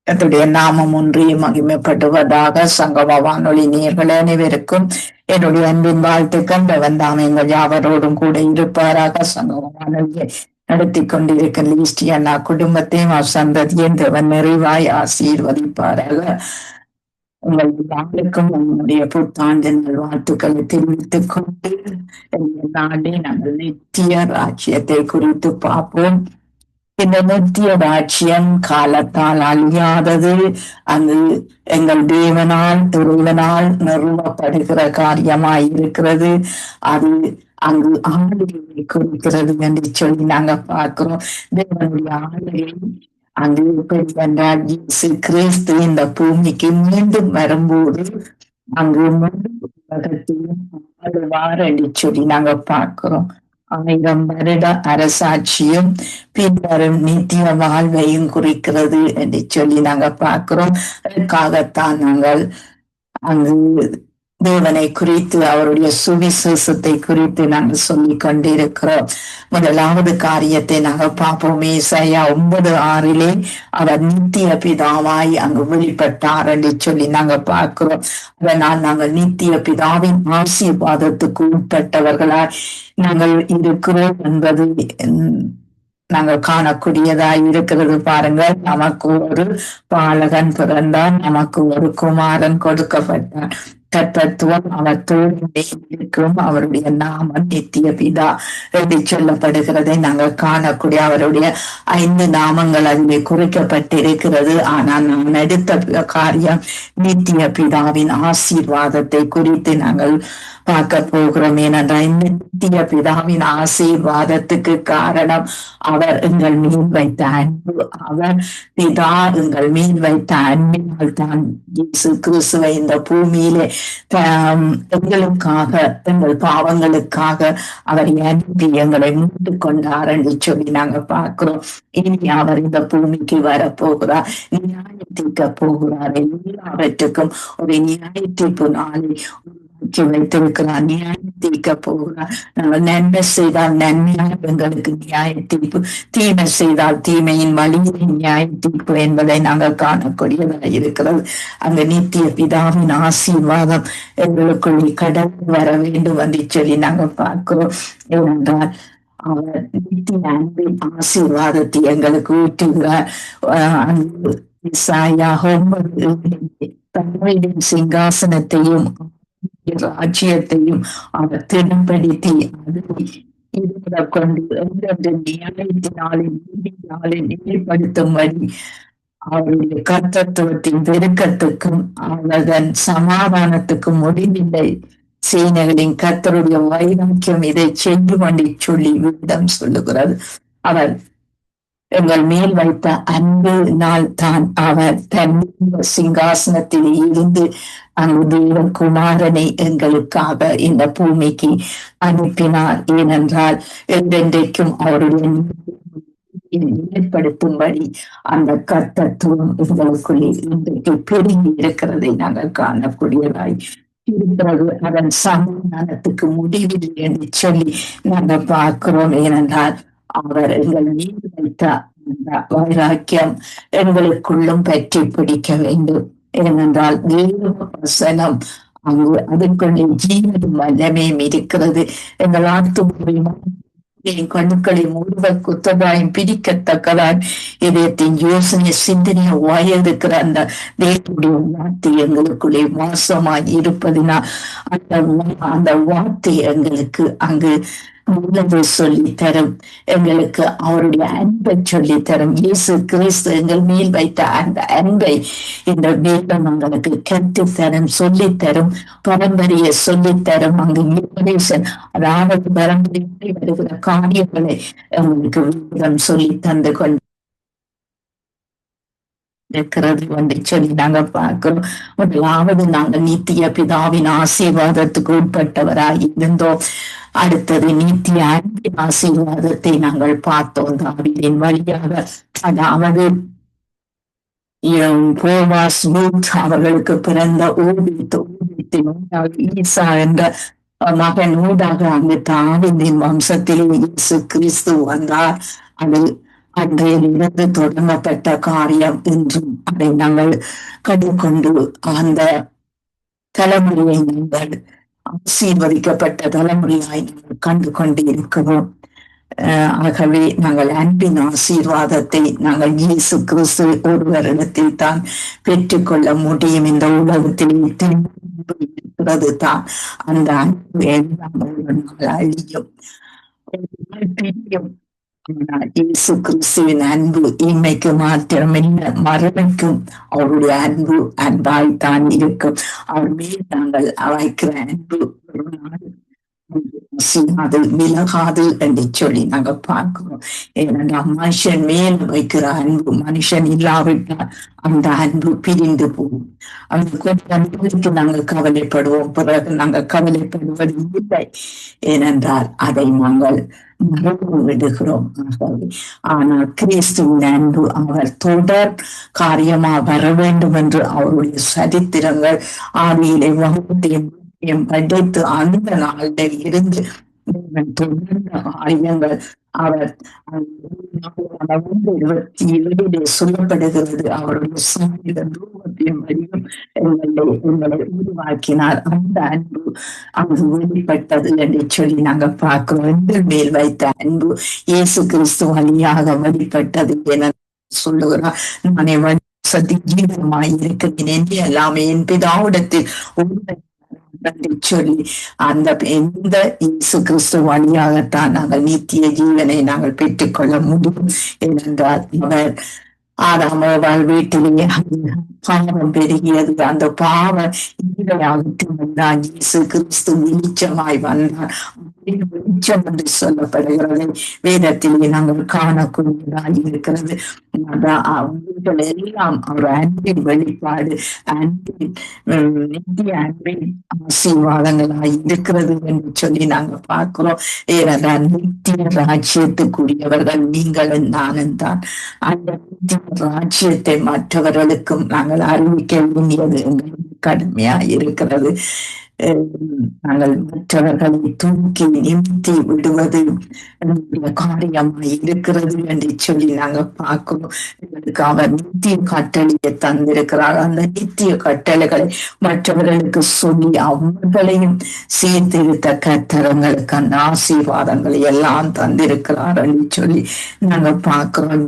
கர்த்தருடைய நாமம் ஒன்றே மகிமைப்படுவதாக. சங்கம வானொலி நேயர்கள் அனைவருக்கும் என்னுடைய அன்பின் வாழ்த்துக்கள். தாமே எங்கள் யாவரோடும் கூட இருப்பாராக. சங்கம வானொலியை நடத்தி கொண்டிருக்கிற லீஸ்டியன்னா குடும்பத்தையும் சந்ததியும் தேவன் நிறைவாய் ஆசீர்வதிப்பாராக. உங்கள் யாருக்கும் நம்முடைய புத்தாண்டு நல்வாழ்த்துக்களை தெரிவித்துக் கொண்டு இந்த நாளை நாங்கள் நித்திய ராஜ்யத்தை குறித்து பார்ப்போம். இந்த நித்திய ராஜ்யம் காலத்தால் அழியாதது. அது எங்கள் தேவனால் இறைவனால் நிறுவப்படுகிற காரியமாய் இருக்கிறது. அது அங்கு ஆளுகையை குறிக்கிறது என்று சொல்லி நாங்க பார்க்கிறோம். தேவனுடைய ஆளுகை அங்கு பெருவென்றால் இயேசு கிறிஸ்து இந்த பூமிக்கு மீண்டும் வரும்போது அங்கு முழு உலகத்தையும் ஆளுவார் என்று சொல்லி நாங்க பார்க்கிறோம். 1000 வருட அரசாட்சியும் பின்வரும் நித்திய வாழ்வையும் குறிக்கிறது என்று சொல்லி நாங்க பார்க்கிறோம். அதற்காகத்தான் நாங்கள் அங்கு தேவனை குறித்து அவருடைய சுவிசேஷத்தை குறித்து நாங்கள் சொல்லிக் கொண்டிருக்கிறோம். முதலாவது காரியத்தை நாங்கள் பார்ப்போம். ஏசாயா 9:6 அவர் நித்திய பிதாவாய் அங்கு வெளிப்பட்டார் என்று சொல்லி நாங்க பார்க்கிறோம். அதனால் நாங்கள் நித்திய பிதாவின் ஆசீர்வாதத்துக்கு உட்பட்டவர்களாய் நாங்கள் இருக்கிறோம் என்பது நாங்கள் காணக்கூடியதாய் இருக்கிறது. பாருங்கள், நமக்கு ஒரு பாலகன் பிறந்தான், நமக்கு ஒரு குமாரன் கொடுக்கப்பட்டான். கர்த்தத்துவம் அவர் தோளிலே இருக்கும், அவருடைய நாமம் நித்திய பிதா என்று சொல்லப்படுகிறதை நாங்கள் காணக்கூடிய அவருடைய 5 நாமங்கள் அதிலே குறிக்கப்பட்டிருக்கிறது. ஆனால் நான் எடுத்த காரியம் நித்திய பிதாவின் ஆசீர்வாதத்தை குறித்து நாங்கள் பார்க்க போகிறோம். ஏனென்றால் இந்த நித்திய பிதாவின் ஆசீர்வாதத்துக்கு காரணம் அவர் எங்கள் மீன் வைத்த அன்பு. அவர் பிதா எங்கள் மீன் வைத்த அன்பினால் தான் இயேசு கிறிஸ்துவை இந்த பூமியிலே எங்களுக்காக, எங்கள் பாவங்களுக்காக அவரை அனுப்பி எங்களை மீட்டு கொண்டார் என்று சொல்லி நாங்க பார்க்கிறோம். இனி அவர் இந்த பூமிக்கு வரப்போகிறார், நியாயம் தீர்க்க போகிறார். எல்லாவற்றுக்கும் ஒரு நியாய தீர்ப்பு நாளை வைத்திருக்கிறார், நியாயம் தீர்க்க போகிறார். நாங்கள் நன்மை செய்தால் நன்மையாக எங்களுக்கு நியாய தீர்ப்பு, தீமை செய்தால் தீமையின் வழியை நியாய தீர்ப்பு என்பதை நாங்கள் காணக்கூடியதாக இருக்கிறது. அந்த நித்திய பிதாவின் ஆசீர்வாதம் எங்களுக்குள்ளே கடந்து வர வேண்டும் என்று சொல்லி நாங்கள் பார்க்கிறோம். ஏனென்றால் அவர் நித்திய அன்பின் ஆசீர்வாதத்தை எங்களுக்கு ஊற்றுகிறார். இசாயா 9:7 தன்னுடைய சிங்காசனத்தையும் ராஜ்யத்தையும் அவர் திடம்படுத்தி அதை கொண்டு எந்தெந்த நியாயத்தினாலும் நீதினாலும் நிலைப்படுத்தும்படி அவருடைய கர்த்தத்துவத்தின் பெருக்கத்துக்கும் அவதன் சமாதானத்துக்கும் முடிவில்லை. சேனைகளின் கர்த்தருடைய வைராக்கியம் இதை செய்து கொண்டு சொல்லி விதம் சொல்லுகிறது. அவர் எங்கள் மேல் வைத்த அன்பினால் தான் அவர் தன் சிங்காசனத்தில் இருந்து அங்கு தேவன் குமாரனை எங்களுக்காக இந்த பூமிக்கு அனுப்பினார். ஏனென்றால் என்றென்றைக்கும் அவருடைய நிலைப்படுத்தும்படி அந்த கர்த்தத்துவம் எங்களுக்குள்ளே இன்றைக்கு பெருகி இருக்கிறதை நாங்கள் காணக்கூடியதாய் இருக்கிறது. அதன் சமாதானத்துக்கு முடிவில் என்று சொல்லி நாங்கள் பார்க்கிறோம். ஏனென்றால் அவர் எங்கள் மீது வைத்த அந்த வைராக்கியம் எங்களுக்குள்ளும் பற்றி பிடிக்க வேண்டும். ஏனென்றால் தேவ வசனம் அங்கு அதுக்குள்ளே ஜீவனும் வல்லமையும் இருக்கிறது. எங்கள் ஆத்துமாவையும் கண்ணுக்களை மூடுவதற்கு குத்ததாயும் பிரிக்கத்தக்கதாய் இதயத்தின் யோசனை சிந்தனையை வயதுக்கிற அந்த தேவனுடைய வார்த்தை எங்களுக்குள்ளே மோசமாய் இருப்பதினால் அந்த வார்த்தை எங்களுக்கு அங்கு உள்ளதை சொல்லி தரும், எங்களுக்கு அவருடைய அன்பை சொல்லி தரும். இயேசு கிறிஸ்து எங்கள் மேல் வைத்த அந்த அன்பை இந்த வேதம் எங்களுக்கு கற்றுத்தரும், சொல்லித்தரும், பரம்பரையை சொல்லித்தரும். அங்கு அதாவது பரம்பரையை வருகிற காரியங்களை எங்களுக்கு வேதம் சொல்லி தந்து கொண்டு இருக்கிறது என்று சொல்லி நாங்க பார்க்கிறோம். முதலாவது நாங்கள் நித்திய பிதாவின் ஆசீர்வாதத்துக்கு உட்பட்டவராய் இருந்தோம். அடுத்தது நித்திய அன்பின் ஆசீர்வாதத்தை நாங்கள் பார்த்தோம் தாவீதின் வழியாக. அதாவது போவாஸ் ரூத் அவர்களுக்கு பிறந்த ஈசா என்ற மகன் ஊடாக அங்கு தாவீதின் வம்சத்திலே இயேசு கிறிஸ்து வந்தார். அது அன்றையிலிருந்து தொடங்கப்பட்ட காரியம் இன்றும் அதை நாங்கள் கண்டுகொண்டு அந்த தலைமுறையை நாங்கள் ஆசீர்வதிக்கப்பட்ட தலைமுறையாய் நாங்கள் கண்டு கொண்டு இருக்கிறோம். ஆகவே நாங்கள் அன்பின் ஆசீர்வாதத்தை நாங்கள் இயேசு கிறிஸ்து ஒருவரிடத்தில் தான் பெற்றுக்கொள்ள முடியும். இந்த உலகத்தில் இருக்கிறது தான் அந்த அன்பு எல்லாம் ஒரு நாள் அழியும், ஒரு நாள் பிரியும். ஆனால் இயேசு கிறிஸ்துவின் அன்பு இன்மைக்கு மாத்திரமில்லை, மறுமைக்கும் அவருடைய அன்பு அன்பாய்த்தான் இருக்கும். அவர் மேல் நாங்கள் வைக்கிற அன்பு ஒரு நாள் அது விலகாது என்று சொல்லி நாங்க பார்க்கிறோம். ஏனென்றால் மனுஷன் மேல் வைக்கிற அன்பு மனுஷன் இல்லாவிட்டால் அந்த அன்பு பிரிந்து போகும். அந்த கொஞ்ச அன்புக்கு நாங்கள் கவலைப்படுவோம், பிறகு நாங்கள் கவலைப்படுவது இல்லை. ஏனென்றால் அதை நாங்கள் மறந்து விடுகிறோம். ஆனால் கிறிஸ்துவின் அன்பு அவர் தொடர் காரியமா வர வேண்டும் என்று அவருடைய சரித்திரங்கள் ஆதியிலே வகுத்தையும் படைத்து அந்த நாளில் இருந்து தொடர்ந்த காரியங்கள் அவர் 27 சொல்லப்படுகிறது. அவருடைய சாமியில ரூபத்தின் வடிவம் எங்களை உருவாக்கினார். அந்த அன்பு அங்கு வெளிப்பட்டது என்று சொல்லி நாங்க பார்க்கிறோம். எங்கள் மேல் வைத்த அன்பு இயேசு கிறிஸ்து வழியாக வெளிப்பட்டது என சொல்லுகிறார். நானே சதி ஜீவனமாய் இருக்கிறேன் என்று எல்லாமே என் பிதாவிடத்தில் சொல்லி அந்த எந்த இயேசு கிறிஸ்து வழியாகத்தான் நாங்கள் நித்திய ஜீவனை நாங்கள் பெற்றுக்கொள்ள முடியும். ஏனென்றால் அவர் ஆதாமோவால் வீட்டிலேயே பாவம் பெருகியது. அந்த பாவம் இயேசுதான் இயேசு கிறிஸ்து வெளிச்சமாய் வந்தார். வெளிச்சம் என்று சொல்லப்படுகிறது வேதத்திலே நாங்கள் காணக்கூடியதாய் இருக்கிறது. அவர்கள் எல்லாம் ஒரு அன்பின் வெளிப்பாடு, அன்பின் நித்திய அன்பின் ஆசீர்வாதங்களாய் இருக்கிறது என்று சொல்லி நாங்கள் பார்க்கிறோம். ஏனென்றால் நித்திய ராஜ்யத்துக்குரியவர்கள் நீங்களும் நானும் தான். அந்த நித்திய ராஜ்யத்தை மற்றவர்களுக்கும் நாங்கள் அறிவிக்க வேண்டியது எங்களுக்கு கடமையா இருக்கிறது. நாங்கள் மற்றவர்களை தூக்கி நிமித்தி விடுவது காரியமாய் இருக்கிறது என்று சொல்லி நாங்கள் பார்க்கிறோம். எங்களுக்கு அவர் நித்திய கட்டளையை தந்திருக்கிறார். அந்த நித்திய கட்டளைகளை மற்றவர்களுக்கு சொல்லி அவர்களையும் சேர்த்திருத்த கர்த்தர்களுக்கு அந்த ஆசீர்வாதங்களை எல்லாம் தந்திருக்கிறார் என்று சொல்லி நாங்கள் பார்க்கிறோம்.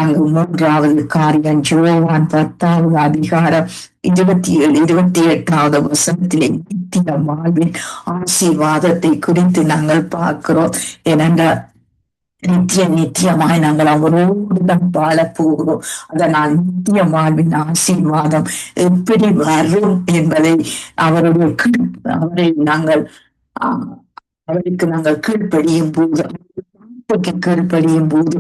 அங்கு 3வது காரியம் யோவான் 10வது அதிகாரம் 27, 28வது வசனத்திலே நித்திய வாழ்வின் ஆசீர்வாதத்தை குறித்து நாங்கள் பார்க்கிறோம். ஏனென்றால் நித்தியமாய் நாங்கள் அவரோடு தான் வாழ போகிறோம். அதனால் நித்திய வாழ்வின் ஆசீர்வாதம் எப்படி வரும் என்பதை அவரை நாங்கள் அவருக்கு நாங்கள் கீழ்ப்படியும் போது கீழ்ப்படியும் போது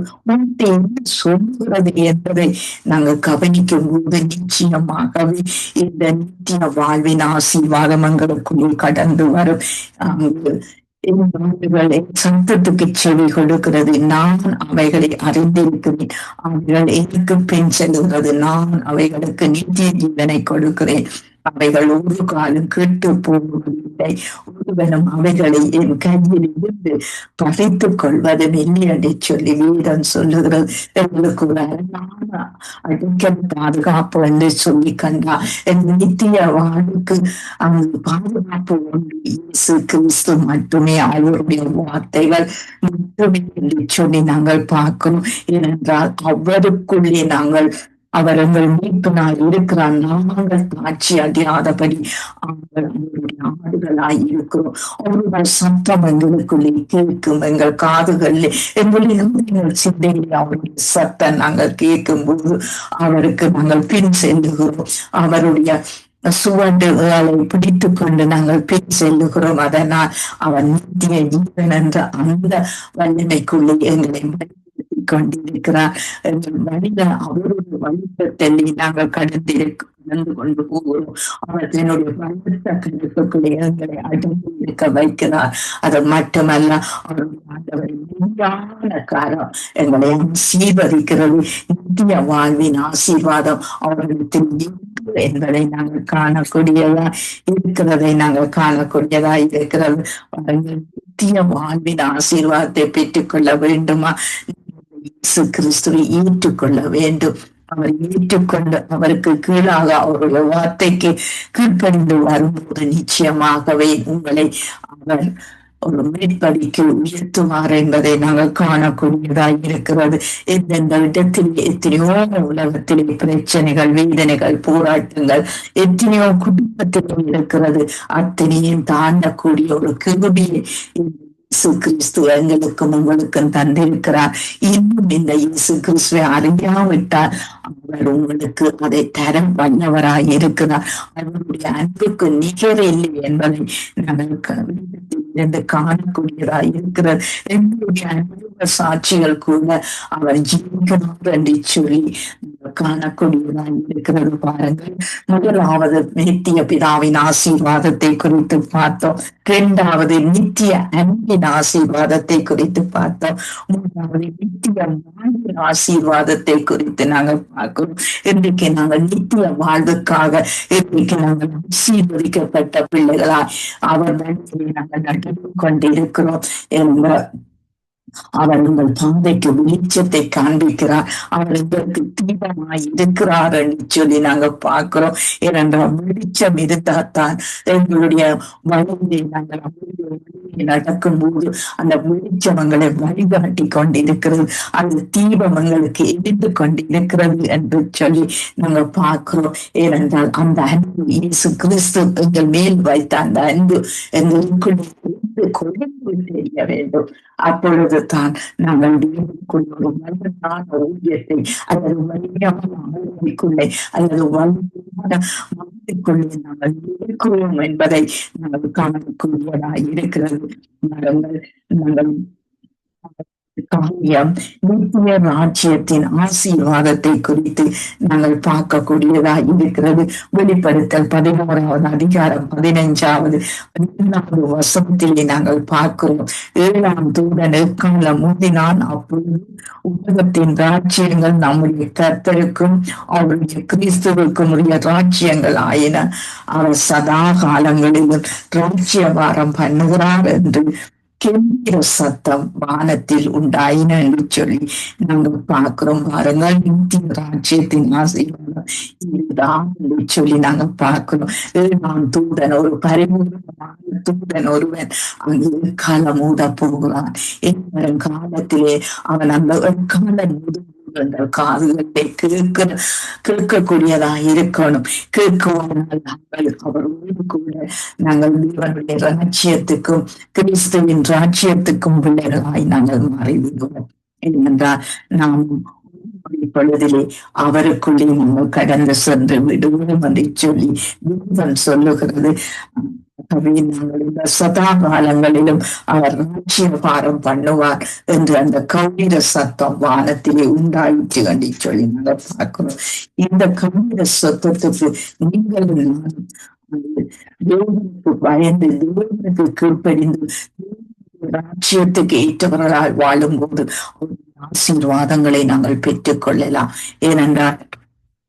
என்ன சொல்கிறது என்பதை நாங்கள் கவனிக்கும் போது நிச்சயமாகவே இந்த நித்திய வாழ்வின் ஆசீர்வாதம் எங்களுக்குள்ளே கடந்து வரும். சத்தத்துக்கு செவி கொடுக்கிறது. நான் அவைகளை அறிந்திருக்கிறேன், அவைகள் எனக்கு பின் செல்கிறது. நான் அவைகளுக்கு நித்திய ஜீவனை கொடுக்கிறேன். அவைகள் ஒரு காலம் கேட்டு போவதில்லை. ஒருவனும் அவைகளை என் கையில் இருந்து பறித்துக் கொள்வதும் இல்லை என்று சொல்லி வீரன் சொல்லுகிறது. எங்களுக்கு ஒரு அரணான அடிக்கல் பாதுகாப்பு என்று சொல்லி கண்டா என் நித்திய வாழ்வுக்கு அங்கு பாதுகாப்பு ஒன்று இயேசு கிறிஸ்து மட்டுமே, அவருடைய வார்த்தைகள் மட்டுமே என்று சொல்லி நாங்கள் பார்க்கிறோம். ஏனென்றால் அவருக்குள்ளே நாங்கள் அவர் எங்கள் மீட்பினால் இருக்கிறார். நாங்கள் சாட்சி அடையாதபடி அவருடைய ஆடுகளாய் இருக்கிறோம். அவருடைய சத்தம் எங்களுக்குள்ளே கேட்கும். எங்கள் காதுகளில் எங்கள் சிந்தையில் அவருடைய சத்தம் நாங்கள் கேட்கும் போது அவருக்கு நாங்கள் பின் செல்லுகிறோம். அவருடைய சுவடுகளை பிடித்துக் கொண்டு நாங்கள் பின் செல்லுகிறோம். அதனால் அவர் நித்திய ஜீவன் என்ற அந்த வல்லமைக்குள்ளே எங்களை கொண்டிருக்கிறார். மனித அவருடைய வழிபட்டலை நாங்கள் கடந்து கொண்டு போகிறோம். அவர் தன்னுடைய பலத்த கருத்துக்களை எங்களை அடங்கி இருக்க வைக்கிறார். அது மட்டுமல்ல, அவருடைய மெய்யான காரம் எங்களை ஆசீர்வதிக்கிறது. நித்திய வாழ்வின் ஆசீர்வாதம் அவர்களுக்கு என்பதை நாங்கள் காணக்கூடியதா இருக்கிறது. நித்திய வாழ்வின் ஆசீர்வாதத்தை பெற்றுக் கொள்ள வேண்டுமா? இயேசு கிறிஸ்துவை ஏற்றுக்கொள்ள வேண்டும். அவர் ஏற்றுக்கொண்டு அவருக்கு கீழாக அவருடைய வார்த்தைக்கு கீழ்ப்படிந்து வரும்போது நிச்சயமாகவே உங்களை அவர் ஒரு மேற்படிக்கு உயர்த்துவார் என்பதை நாங்கள் காணக்கூடியதாய் இருக்கிறது. எந்தெந்த இடத்திலே எத்தனையோ உலகத்திலே பிரச்சனைகள், வேதனைகள், போராட்டங்கள் எத்தனையோ குடும்பத்திலும் இருக்கிறது. அத்தனையும் தாண்டக்கூடிய ஒரு கிருபையை இயேசு கிறிஸ்து எங்களுக்கும் உங்களுக்கும் தந்திருக்கிறார். இன்னும் இந்த இயேசு கிறிஸ்துவை அறியாவிட்டால் அவர் உங்களுக்கு அதை தர வல்லவராய் இருக்கிறார். அவருடைய அன்புக்கு நிகர் இல்லை என்பதை நாங்கள் இருந்து காணக்கூடியதாய் இருக்கிறது. எங்களுடைய அன்புள்ள சாட்சிகள் கூட அவர் ஜீவிக்கிறார் என்று சொல்லி காணக்கூடியதாய் இருக்கிறது. பாருங்கள், முதலாவது நித்திய பிதாவின் ஆசீர்வாதத்தை குறித்து பார்த்தோம். இரண்டாவது நித்திய அன்பின் ஆசீர்வாதத்தை குறித்து பார்த்தோம். மூன்றாவது நித்திய வாழ்வின் ஆசீர்வாதத்தை குறித்து நாங்கள் பார்க்கிறோம். இன்றைக்கு நாங்கள் நித்திய வாழ்வுக்காக இன்றைக்கு நாங்கள் ஆசீர்வதிக்கப்பட்ட பிள்ளைகளாய் அவர் வழியை நாங்கள் நடந்து கொண்டிருக்கிறோம் என்ற அவர் உங்கள் பாதைக்கு வெளிச்சத்தை காண்பிக்கிறார். அவர் உங்களுக்கு தீபமாய் இருக்கிறார் என்று சொல்லி நாங்க பார்க்கிறோம். ஏனென்றால் வெளிச்சம் இருந்தால்தான் எங்களுடைய வழியை நாங்கள் நடக்கும் போது அந்த வெளிச்சம் எங்களை வழிகாட்டி கொண்டிருக்கிறது. அந்த தீபம் எங்களுக்கு எரிந்து கொண்டிருக்கிறது என்று சொல்லி நாங்கள் பார்க்கிறோம். ஏனென்றால் அந்த அன்பு இயேசு கிறிஸ்து எங்கள் மேல் வைத்த அந்த அன்பு எங்களுக்குள் கொழுந்து தெரிய வேண்டும். அப்பொழுது தான் நாங்கள் தேவனுக்குள் ஒரு வல்லமான ஊழியத்தை அல்லது வலிமையான ஆளுமைக்குள்ளே அல்லது வலிமையான மனதிற்குள்ளே நாங்கள் இருக்கிறோம் என்பதை நாங்கள் காணக்கூடியதாய் இருக்கிறது. நாங்கள் காரியம் நித்திய ராஜ்யத்தின் ஆசீர்வாதத்தை குறித்து நாங்கள் பார்க்கக்கூடியதாக இருக்கிறது. வெளிப்படுத்தல் 11வது அதிகாரம் 15வது 12வது வசனத்திலே நாங்கள் பார்க்கிறோம். 7ஆம் தூதன் எக்காலம் ஊதினான். அப்பொழுது உலகத்தின் ராஜ்யங்கள் நம்முடைய கர்த்தருக்கும் அவருடைய கிறிஸ்துவுக்கும் உரிய ராஜ்யங்கள் ஆயின. அவர் சதா காலங்களிலும் ராஜ்யபாரம் பண்ணுகிறார் என்று கெம்பீர சத்தம் வானத்தில் உண்டாயின என்று சொல்லி நாங்கள் பார்க்கிறோம். பாருங்கள், நித்திய ராஜ்யத்தின் ஆசீர்வாதம் இதுதான் என்று சொல்லி நாங்கள் பார்க்கிறோம். 7ஆம் தூதன், ஒரு பரிபூர்ணமான தூதன் ஒருவன் அங்கு காலம் ஊத போகிறான். என் காலத்திலே அவன் அந்த கால எங்கள் காதுகளை கேட்கக்கூடியதாக இருக்கணும். கேட்குவானால் நாங்கள் அவரோடு கூட நாங்கள் தேவனுடைய ராஜ்யத்துக்கும் கிறிஸ்துவின் ராஜ்யத்துக்கும் பிள்ளைகளாய் நாங்கள் மாறிவிடுவோம். ஏனென்றால் நாம் பொழுதிலே அவருக்குள்ளே நாங்கள் கடந்து சென்று விடுவோம் என்று சொல்லி தேவன் சொல்லுகிறது. நாங்கள் இந்த சதா காலங்களிலும் அவர் ராஜ்யபாரம் பண்ணுவார் என்று அந்த கம்பீர சத்தம் வானத்திலே உண்டாயிற்று என்று சொல்லி நாங்கள் பார்க்கிறோம். இந்த கம்பீர சத்தத்துக்கு நீங்களும் நானும் தேவனுக்கு பயந்து தேவனுக்கு கீழ்ப்படிந்து ராஜ்யத்துக்கு ஏற்றவர்களால் வாழும் போது ஆசீர்வாதங்களை நாங்கள் பெற்றுக் கொள்ளலாம். ஏனென்றால்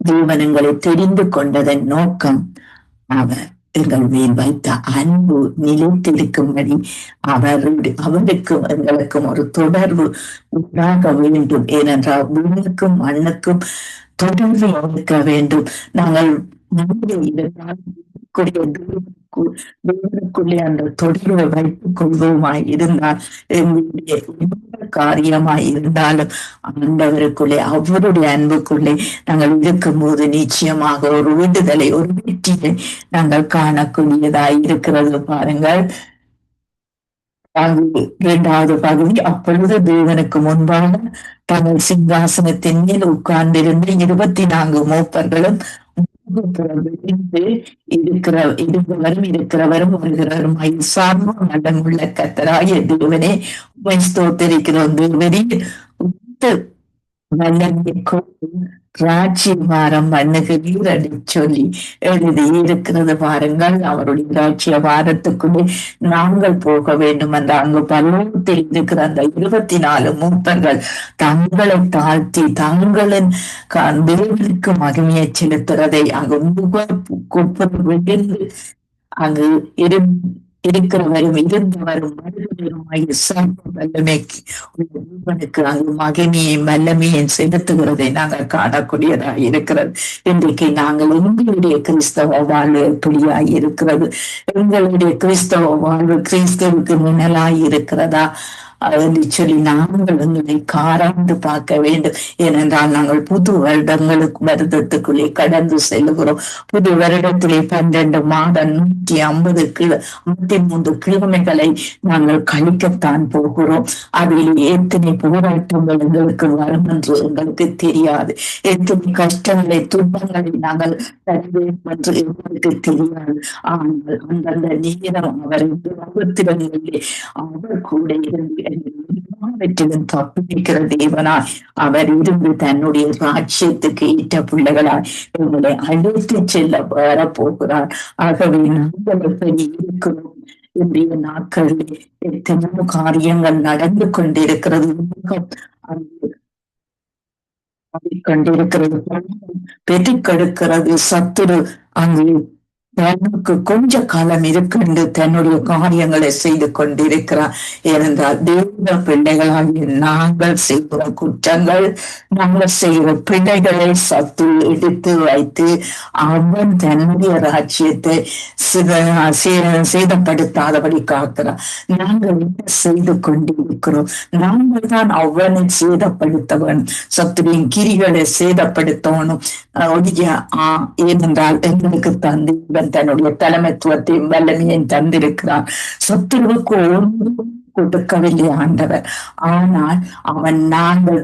தேவன் எங்களை தெரிந்து கொண்டதன் நோக்கம் அவர் எங்கள் மேல் வைத்த அன்பு நிலைத்திருக்கும்படி அவருக்கும் எங்களுக்கும் ஒரு தொடர்பு உண்டாக வேண்டும். ஏனென்றால் பூமிக்கும் மண்ணுக்கும் தொடர்பு இருக்க வேண்டும். நாங்கள் நம்பி இருந்தால் தேவனுக்குள்ளே அந்த தொடர்பை வைத்துக் கொள்வோமாய் இருந்தால் எங்களுடைய எந்த காரியமாய் இருந்தாலும் ஆண்டவருக்குள்ளே அவருடைய அன்புக்குள்ளே நாங்கள் இருக்கும் போது நிச்சயமாக ஒரு விடுதலை, ஒரு வெற்றியை நாங்கள் காணக்கூடியதாய் இருக்கிறது. பாருங்கள், 2வது பகுதி. அப்பொழுது தேவனுக்கு முன்பாக தங்கள் சிங்காசனத்தின் மேல் உட்கார்ந்திருந்த 24 மூப்பர்களும் இருக்கிறவரும் வருகிறவரும் சர்வ நலமுள்ள கர்த்தராகிய தேவனே உம்மை ஸ்தோத்திரிக்கிறோம். தேவனே ராஜ்யபாரம் பண்ணுகிறீர் என்று சொல்லி எழுதி இருக்கிறது. பாருங்கள், அவருடைய ராஜ்யபாரத்துக்குள்ளே நாங்கள் போக வேண்டும் என்ற அங்கு பரலோகத்தில் இருக்கிற அந்த 24 மூப்பர்கள் தங்களை தாழ்த்தி தங்களின் தேவனுக்கு மகிமையை செலுத்துறதை அங்கு விழுந்து அங்கு இருக்கிறவரும் இருந்தவரும் வருகிறவருமாகிய சர்வ வல்லமைக்கு உள்ள தேவனுக்கு அது மகிமையும் வல்லமையும் செலுத்துகிறதை நாங்கள் காணக்கூடியதாக இருக்கிறது. இன்றைக்கு நாங்கள் எங்களுடைய கிறிஸ்தவ வாழ்வு எப்படியாய் இருக்கிறது? எங்களுடைய கிறிஸ்தவ வாழ்வு கிறிஸ்தவுக்கு நிழலாய் இருக்கிறதா என்று சொல்லி நாங்கள் எங்களை காராண்டு பார்க்க வேண்டும். ஏனென்றால் நாங்கள் புது வருடத்துக்குள்ளே கடந்து செல்கிறோம். புது வருடத்திலே 12 மாதம் 153 கிழமைகளை நாங்கள் கழிக்கத்தான் போகிறோம். அதில் எத்தனை போராட்டங்கள் எங்களுக்கு வரும் என்று எங்களுக்கு தெரியாது. எத்தனை கஷ்டங்களை துன்பங்களை நாங்கள் தருவேன் என்று எங்களுக்கு தெரியாது. ஆனால் அந்தந்த நேரம் அவர் உபத்திரங்களிலே அவர் கூட இருந்து எல்லாவற்றிலும் தப்பிக்கிற தேவனாய் அவர் இருந்து தன்னுடைய ராஜ்யத்துக்கு ஏற்ற பிள்ளைகளாய் எங்களை அழைத்து செல்ல வரப்போகிறார். ஆகவே நாங்கள் எப்படி இருக்கிறோம்? இன்றைய நாட்களில் எத்தனையோ காரியங்கள் நடந்து கொண்டிருக்கிறது. கொண்டிருக்கிறது, பெற்றுக்கெடுக்கிறது. சத்துரு அங்கு தனக்கு கொஞ்ச காலம் இருக்கின்ற தன்னுடைய காரியங்களை செய்து கொண்டிருக்கிறார். ஏனென்றால் தேவ பிள்ளைகளாகிய நாங்கள் செய்கிற குற்றங்கள், நாங்கள் செய்கிற பிள்ளைகளை சத்து எடுத்து வைத்து அவன் தன்னுடைய ராஜ்யத்தை சேதப்படுத்தாதபடி காக்கிறார். நாங்கள் என்ன செய்து கொண்டிருக்கிறோம்? நாங்கள் தான் அவனை சேதப்படுத்த வேணும், சத்துரின் கிரிகளை சேதப்படுத்தணும். ஏனென்றால் எங்களுக்கு தந்தை தன்னுடைய தலைமைத்துவத்தையும் வல்லமையையும் தந்திருக்கிறான். சத்துருவுக்கு ஒன்றும் கொடுக்கவில்லை ஆண்டவர். ஆனால் அவன் நாங்கள்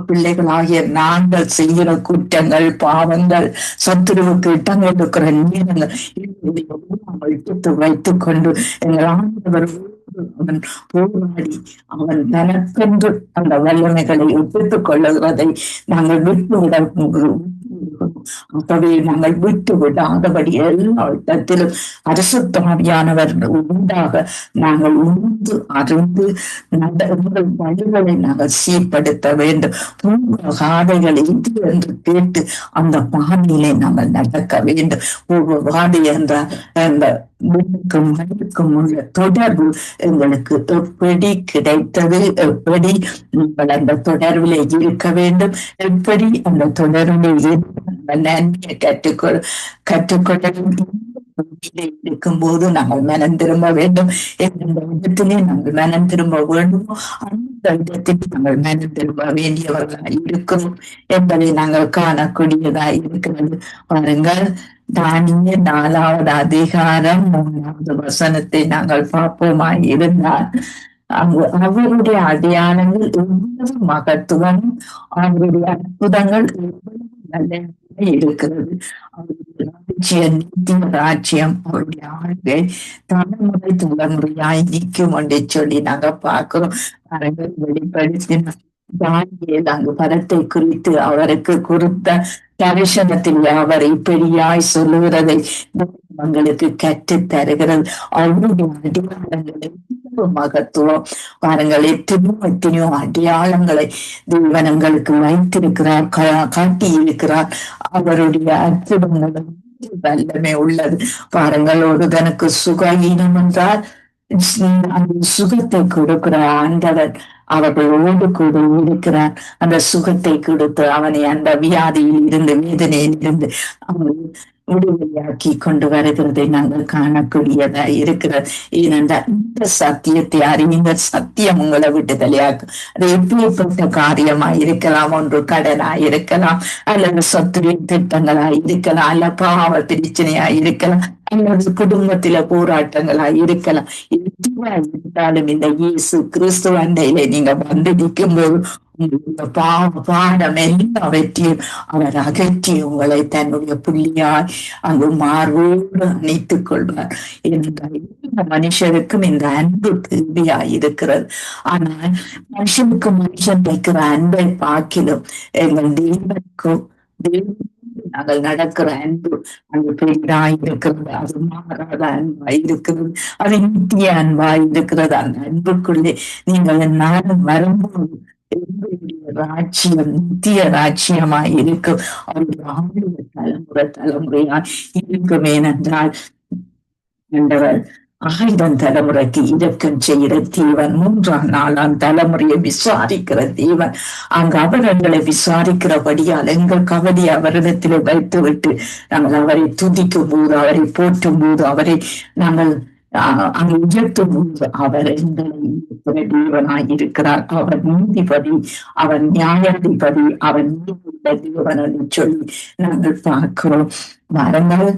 பிள்ளைகளாகிய நாங்கள் செய்கிற குற்றங்கள், பாவங்கள், சத்துருவுக்கு இடம் கொடுக்கிற நேரங்கள் எடுத்து வைத்துக் கொண்டு எங்கள் ஆண்டவர் அவன் போராடி அவன் தனக்கென்று அந்த வல்லமைகளை ஒப்பிட்டுக் கொள்ளுவதை நாங்கள் விட்டுவிட. ஆகவே நாங்கள் விட்டு விடாதபடி எல்லா இடத்திலும் அரசுத்தாவியானவர் உண்டாக நாங்கள் உணர்ந்து அறிந்து எங்கள் வழிகளை நாங்கள் சீர்படுத்த வேண்டும். பூர்வ காதைகள் இது என்று கேட்டு அந்த பாதையிலே நாங்கள் நடக்க வேண்டும். பூர்வ காதை என்ற அந்த விண்ணுக்கும் மண்ணுக்கும் உள்ள தொடர்பு எங்களுக்கு எப்படி கிடைத்தது? எப்படி நீங்கள் அந்த தொடர்பிலே இருக்க வேண்டும்? எப்படி அந்த தொடர்பிலே நன்மையை கற்றுக்கொள்ள இருக்கும் போது நாங்கள் மனம் திரும்ப வேண்டும். எந்த இடத்திலே நாங்கள் மனம் திரும்ப வேண்டுமோ அந்த இடத்தில் நாங்கள் மனம் திரும்ப வேண்டியவர்களாய் இருக்கும் என்பதை நாங்கள் காணக்கூடியதாய் இருக்கிறது. பாருங்கள், தானியேல் 4வது அதிகாரம் 3வது வசனத்தை நாங்கள் பார்ப்போமாய் இருந்தால், அங்கு அவருடைய அடையாளங்கள் எவ்வளவு மகத்துவமும் அவருடைய அற்புதங்கள் எவ்வளவு நல்ல இருக்கிறது. அவருடைய ராஜ்யம் நித்திய ராஜ்யம், அவருடைய ஆள்கை தலைமுறை தலைமுறையாய் நிற்கும் என்று சொல்லி நாங்க பார்க்கிறோம். பாருங்கள், வெளிப்படுத்தின தானியேல் அங்கு பரத்தை குறித்து அவருக்கு கொடுத்த தரிசனத்தில் அவர் இப்படியாய் சொல்லுகிறதை உங்களுக்கு கற்றுத் தருகிறது. அவருடைய அடையாளங்களை மகத்துவம் பாருங்கள், எத்தனையோ அடையாளங்களை தேவனங்களுக்கு வைத்திருக்கிறார், காட்டி இருக்கிறார். அவருடைய அற்புதங்களும் வல்லமை உள்ளது. பாருங்கள், ஒருவனுக்கு சுகவீனம் என்றால் அந்த சுகத்தை கொடுக்கிற ஆண்டவர் அவர்களோடு கூட இருக்கிறார். அந்த சுகத்தை கொடுத்து அவனை அந்த வியாதியில் இருந்து, வேதனையில் இருந்து அவனை விடுதலையாக்கி கொண்டு வருகிறதை நாங்கள் காணக்கூடியதா இருக்கிறது. ஏனென்றால் இந்த சத்தியத்தை அறிந்த சத்தியம் உங்களை விடுதலையாக்கும். அது எப்படிப்பட்ட காரியமாய் இருக்கலாம், ஒன்று கடனாய் இருக்கலாம், அல்லது சொத்துரின் திட்டங்களாய் இருக்கலாம், அல்ல பாவ பிரச்சனையாய் இருக்கலாம், அல்லது குடும்பத்தில போராட்டங்களாய் இருக்கலாம். எதுவா இருந்தாலும் இந்த இயேசு கிறிஸ்துவ அண்டையிலே நீங்க வந்து நிற்கும் போது பாடம் எல்லாவற்றையும் அவர் அகற்றி உங்களை தன்னுடைய புள்ளியாய் அங்கு மார்போடு அணைத்துக் கொள்வார். இந்த மனுஷருக்கும் இந்த அன்பு தேவையாய் இருக்கிறது. ஆனால் மனுஷனுக்கு மனுஷன் வைக்கிற அன்பை பார்க்கிலும் எங்கள் தேவனுக்கும் நாங்கள் நடக்கிற அன்பு அங்கு பெரிதாய் இருக்கிறது. அது மாறாத அன்பாய் இருக்கிறது, அது நித்திய அன்பாய் இருக்கிறது. அந்த அன்புக்குள்ளே நீங்கள் நானும் வரும்போது எங்களுடைய ராஜ்யம் நித்திய ராஜ்யமாய் இருக்கும். அவருடைய ஆளுநர் தலைமுறை தலைமுறையாய் இருக்கும். ஏனென்றால் ஆண்டவர் ஆயிரம் தலைமுறைக்கு இரக்கம் செய்கிற தேவன், மூன்றாம் நாலாம் தலைமுறையை விசாரிக்கிற தேவன். அங்கு அவர் எங்களை விசாரிக்கிறபடியால் எங்கள் கவலையை அவரிடத்திலே வைத்துவிட்டு நாங்கள் அவரை துதிக்கும் போது, அவரை போற்றும் போது, அவரை நாங்கள் அங்கு உயர்த்தும் போது, அவர் எங்களை இருக்கிற தேவனாய் இருக்கிறார். அவர் நீதிபதி, அவர் நியாயாதிபதி, அவர் நீதியுள்ள தேவன் என்று சொல்லி நாங்கள் பார்க்கிறோம். மரங்கள்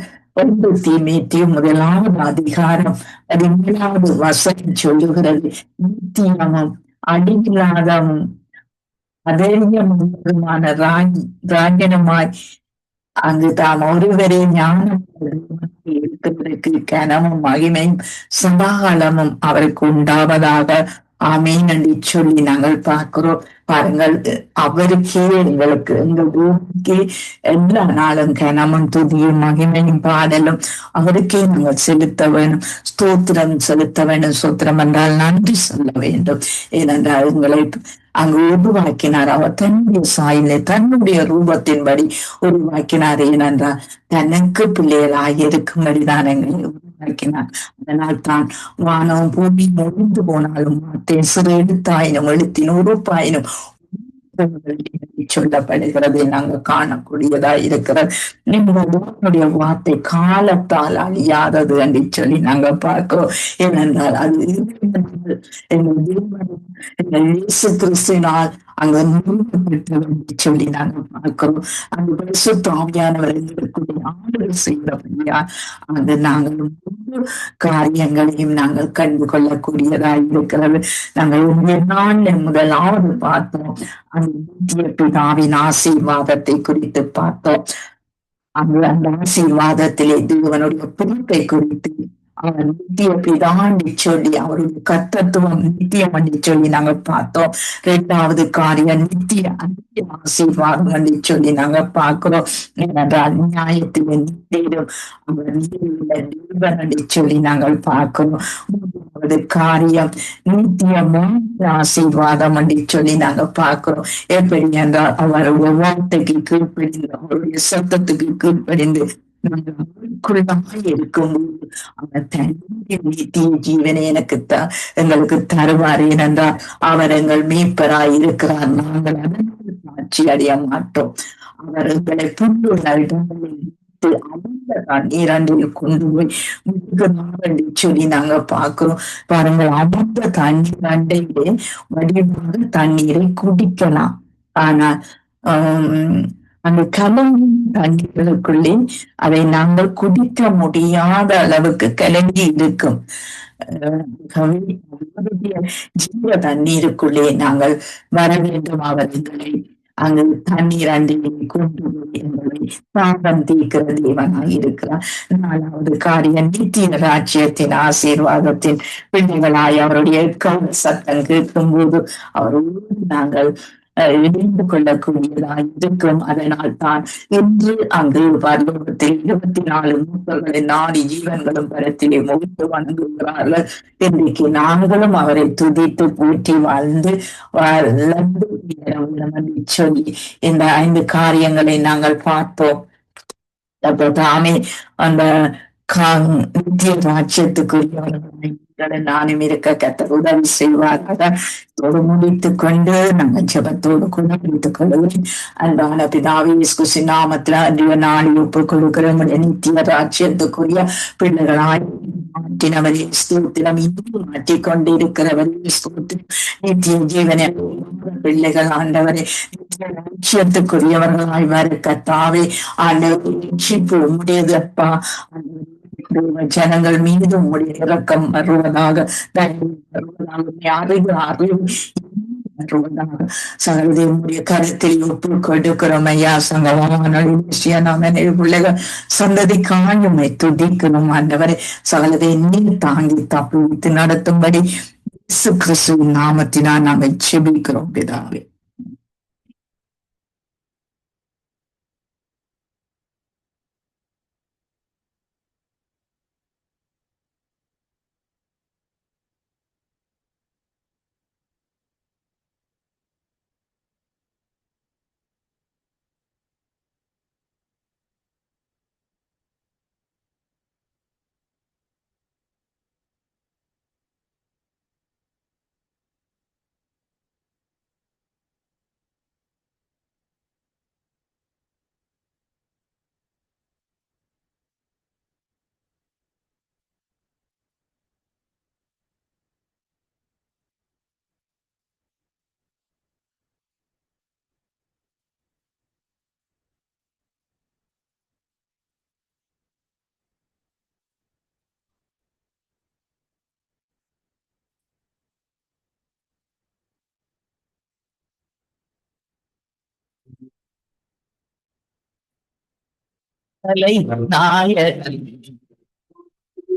ஒன்று தீமேத்திய முதலாவது அதிகாரம் 17வது வசனம் சொல்லுகிறது, நித்தியமும் அடியில்லாதமும் அதேயமுமான ராஜனுமாய் அங்கு தாம் ஒருவரே ஞானம் இருக்கிறதற்கு கனமும் மகிமையும் சதாகாலமும் அவருக்கு உண்டாவதாக ஆமீன் என்று சொல்லி நாங்கள் பார்க்கிறோம். பாருங்கள், அவருக்கே எங்களுக்கு எங்கள் பூமிக்கு எல்லா நாளும் கனமும் துதியும் மகிமையும் பாடலும் அவருக்கே நாங்கள் செலுத்த வேண்டும். ஸ்தோத்திரம் செலுத்த வேண்டும். ஸ்தோத்திரம் என்றால் நன்றி சொல்ல வேண்டும். ஏனென்றால் எங்களை அங்கு உருவாக்கினார். அவர் தன்னுடைய சாயிலே தன்னுடைய ரூபத்தின்படி உருவாக்கினார். ஏனென்றால் தனக்கு பிள்ளைகளாக இருக்கும்படிதான் எங்களை உருவாக்கினார். அதனால் தான் வானம் பூமி முடிந்து போனாலும் சிறு எழுத்தாயினும் எழுத்தின் உறுப்பாயினும் சொல்லப்படுகிறது. நாங்க காணக்கூடியதா இருக்கிறது. நம்முடைய வார்த்தை காலத்தால் அழியாதது என்று சொல்லி நாங்க பார்க்கிறோம். ஏனென்றால் அது இயேசு கிறிஸ்துவினால் அங்க நிறுவப்பட்டது என்று சொல்லி நாங்க பார்க்கிறோம். அந்த பரிசுத்த ஆவியானவர் எங்களுக்குடைய ஆளுகை செய்கிறபடியா அது நாங்கள் காரியங்களையும் நாங்கள் கண்டு கொள்ளக்கூடியதா இருக்கிறது. நாங்கள் முதலாவது பார்த்தோம், அந்த நித்திய பிதாவின் ஆசீர்வாதத்தை குறித்து பார்த்தோம். அந்த ஆசீர்வாதத்திலே தேவனுடைய பிறப்பை குறித்து அவர் நித்திய பிதாண்டி சொல்லி அவருடைய கர்த்தத்துவம் நித்தியம் என்று சொல்லி நாங்க பார்த்தோம். இரண்டாவது காரியம் நித்திய அதிக ஆசீர்வாதம் என்று சொல்லி நாங்க பார்க்கிறோம். ஏனென்றால் நியாயத்திலே நீதியிலும் அவர் நீதியுள்ள தேவன் என்று சொல்லி நாங்கள் பார்க்கிறோம். மூன்றாவது காரியம் நித்தியமும் ஆசீர்வாதம் என்று சொல்லி நாங்க பார்க்கிறோம். எப்படி என்றால் அவருடைய வார்த்தைக்கு கீழ்ப்படிந்து அவருடைய சத்தத்துக்கு கீழ்ப்படிந்து இருக்கும்போது அவர் தன்னுடைய நித்திய ஜீவனை எங்களுக்கு தருவார். ஏனென்றால் அவர் எங்கள் மீட்பராய் இருக்கிறார். நாங்கள் அதனால் காட்சி அடைய மாட்டோம். அவர் எங்களை புண்ணுள்ள இடங்களில் அந்த தண்ணீரண்டில் கொண்டு போய் என்று சொல்லி நாங்க பார்க்கிறோம். பாருங்கள், அந்த தண்ணீர் அண்டையிலே வடிவாக தண்ணீரை குடிக்கலாம். ஆனால் அந்த கலங்கின் தண்ணீர்களுக்குள்ளே அதை நாங்கள் குடிக்க முடியாத அளவுக்கு கலங்கி இருக்கும். ஜீவ தண்ணீருக்குள்ளே நாங்கள் வர வேண்டும். அவர்களை அங்கு தண்ணீர் அண்டியை கொண்டு போய் எங்களை தாகம் தீர்க்கிற தேவனாக இருக்கிறார். நாலாவது காரியம் நித்திய ராஜ்யத்தின் ஆசீர்வாதத்தின் பிள்ளைகளாய் அவருடைய எக்கால சத்தம் கேட்கும் போது அவரோடு நாங்கள் இணைந்து கொள்ளக்கூடியதாக இருக்கும். அதனால் தான் இன்று அங்கு பரலோகத்தில் 24 மூப்பர்களின் 4 ஜீவன்களும் பரத்திலே முகித்து வணங்குகிறார்கள். இன்றைக்கு நாங்களும் அவரை துதித்து போற்றி வாழ்ந்து சொல்லி இந்த 5 காரியங்களை நாங்கள் பார்ப்போம். தாமே அந்த நித்திய ராஜ்யத்துக்குரியவர்களை நானும் இருக்க கர்த்தர் உதவி செய்வாராக. முடித்துக் கொண்டு நாங்கள் ஜெபத்தோடு கூட முடித்துக் கொள்ளுகிறேன். அன்பான பிதாவே, இயேசு நாமத்துல அன்றைய நாளை ஒப்புக் கொடுக்கிற நித்திய ராஜ்யத்துக்குரிய பிள்ளைகளாய் மாற்றினவரே ஸ்தோத்திரம். இன்னும் மாற்றிக் கொண்டிருக்கிறவரே ஸ்தோத்திரம். நித்திய ஜீவனை பிள்ளைகள் ஆண்டவரே லட்சியத்துக்குரியவர்களாய் வர கர்த்தாவே ஆண்டவரே ரட்சிப்பு உம்முடையது அப்பா. ஜனங்கள் மீது உம்முடைய இரக்கம் வருவதாக, வருவதாக சகோதரிய கருத்தில் ஒப்பு கொடுக்கிறோம் ஐயா. சங்கமான பிள்ளைகள் சந்ததி காயுமை துதிக்கணும் ஆண்டவரை. சகலதை நீர் தாங்கி தப்புவித்து நடத்தும்படி இயேசு கிறிஸ்துவின் நாமத்தினால் நாங்கள் செபிக்கிறோம் பிதாவே. தலை நாயகன்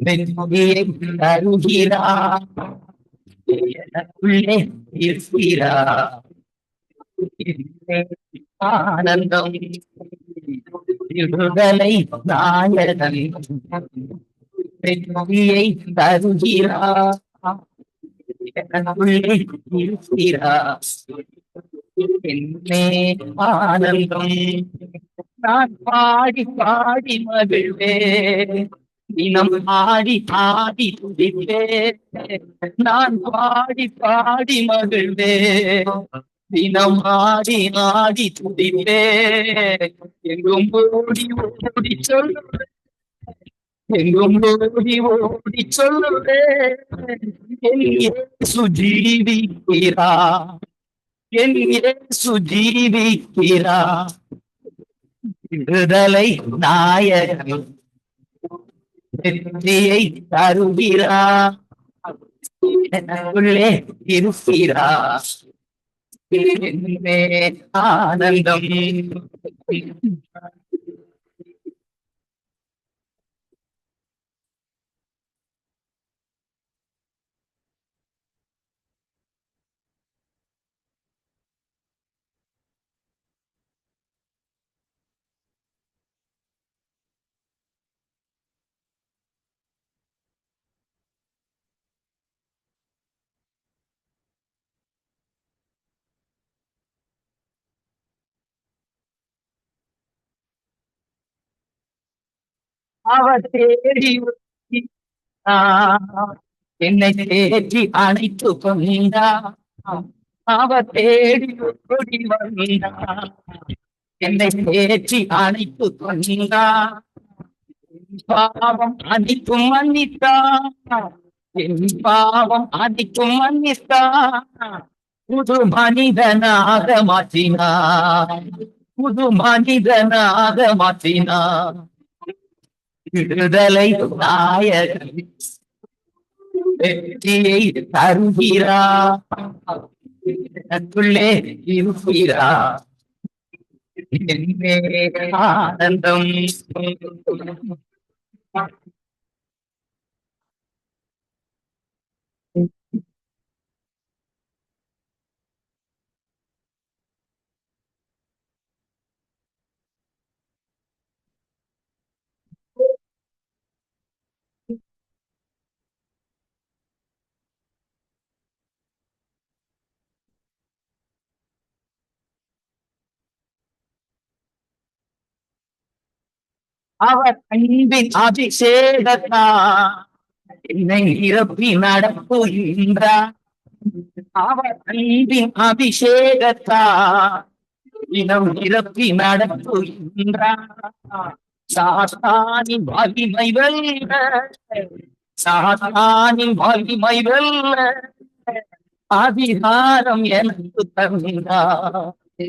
வெற்றியை தருகிறார் எனக்குள்ளே இருக்கிறார் ஆனந்தம் விடுதலை நாயகன் வெற்றியை தருகிறார் எனக்குள்ளே இருக்கிறார் என்னே ஆனந்தம் நான் பாடி பாடி மகிழ்வே தினம் ஆடி ஆடி துடிப்பே நான் பாடி பாடி மகிழ்வே தினம் ஆடி ஆடி துடிப்பே எங்கும் ஓடி ஓடி சொல்லுவே எங்கும் ஓடி ஓடி சொல்லுவே என் இயேசு ஜீவிக்கிறார் என் இயேசு ஜீவிக்கிறார் விடுதலை நாயகன் வெற்றியை தருகிறார் எனக்குள்ளே இருக்கிறார் என்னே ஆனந்தம் அவர் தேடி என்னை தேடி அணைத்து கொண்டா அவர் தேடி ஓடி வந்தா என்னை தேடி அணைத்து கொண்டா பாவம் அனைத்தும் மன்னித்தா என் பாவம் அனைத்தும் மன்னித்தா புது மனிதனாக மாற்றினார் புது மனிதனாக மாற்றினார் விடுதலை நாயகன் வெற்றியை தருகிறார் எனக்குள்ளே இருக்கிறார் என்னே ஆனந்தம் அவர் அன்பின் அபிஷேகத்தா என்னை நிரப்பி நடப்புகின்றார் அவர் அன்பின் அபிஷேகத்தா இனம் நிரப்பி நடப்புகின்றார் சாத்தானின் வலிமை வெல்ல சாத்தானின் வலிமை வெல்ல அதிகாரம் எனக்கு தந்தார்